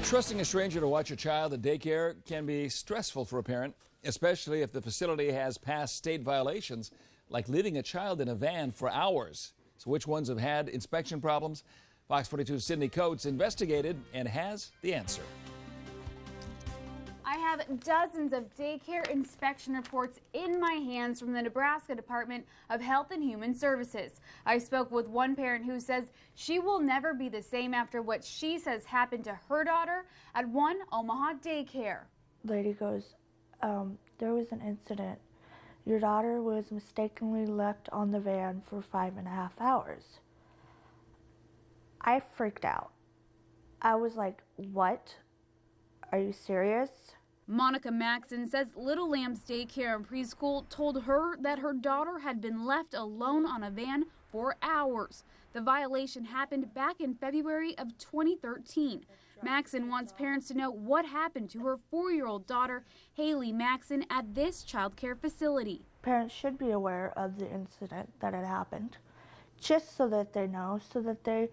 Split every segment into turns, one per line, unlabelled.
Trusting a stranger to watch your child at daycare can be stressful for a parent, especially if the facility has past state violations, like leaving a child in a van for hours. So which ones have had inspection problems? Fox 42's Sydney Coates investigated and has the answer.
I have dozens of daycare inspection reports in my hands from the Nebraska Department of Health and Human Services. I spoke with one parent who says she will never be the same after what she says happened to her daughter at one Omaha daycare.
Lady goes, there was an incident. Your daughter was mistakenly left on the van for 5.5 hours. I freaked out. I was like, what? Are you serious?
Monica Maxon says Little Lamb's Daycare and Preschool told her that her daughter had been left alone on a van for hours. The violation happened back in February of 2013. Maxon wants parents to know what happened to her 4-year-old daughter, Haley Maxon, at this child care facility.
Parents should be aware of the incident that had happened, just so that they know, so that they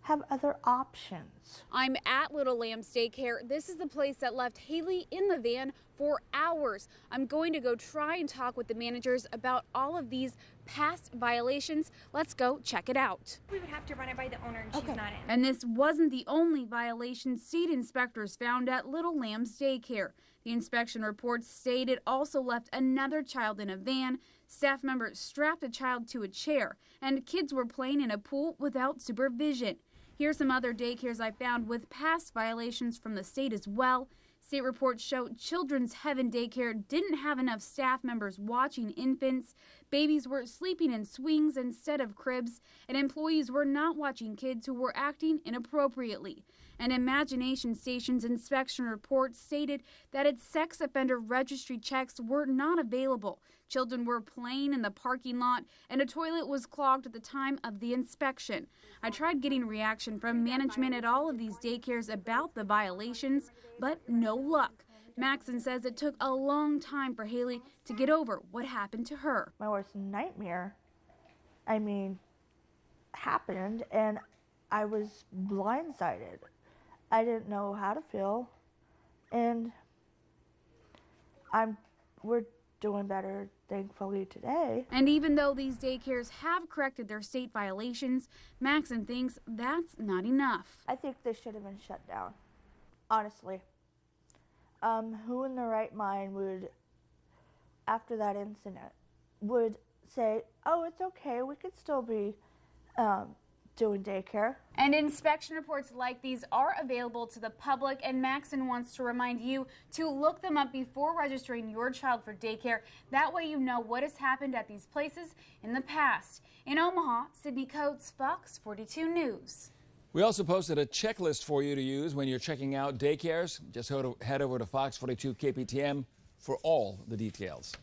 have other options.
I'm at Little Lamb's Daycare. This is the place that left Haley in the van for hours. I'm going to go try and talk with the managers about all of these past violations. Let's go check it out.
We would have to run it by the owner, and she's not in.
And this wasn't the only violation state inspectors found at Little Lamb's Daycare. The inspection reports state it also left another child in a van, staff members strapped a child to a chair, and kids were playing in a pool without supervision. Here's some other daycares I found with past violations from the state as well. State reports show Children's Heaven Daycare didn't have enough staff members watching infants. Babies were sleeping in swings instead of cribs, and employees were not watching kids who were acting inappropriately. And Imagination Station's inspection report stated that its sex offender registry checks were not available. Children were playing in the parking lot, and a toilet was clogged at the time of the inspection. I tried getting reaction from management at all of these daycares about the violations, but no luck. Maxon says it took a long time for Haley to get over what happened to her.
My worst nightmare, happened, and I was blindsided. I didn't know how to feel, and we're doing better, thankfully, today.
And even though these daycares have corrected their state violations, Maxon thinks that's not enough.
I think they should have been shut down, honestly. Who in their right mind would, after that incident, would say, oh, it's okay, we could still be doing daycare.
And inspection reports like these are available to the public, and Maxon wants to remind you to look them up before registering your child for daycare. That way you know what has happened at these places in the past. In Omaha, Sydney Coates, Fox 42 News.
We also posted a checklist for you to use when you're checking out daycares. Just head over to Fox 42 KPTM for all the details.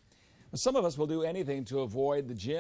Some of us will do anything to avoid the gym.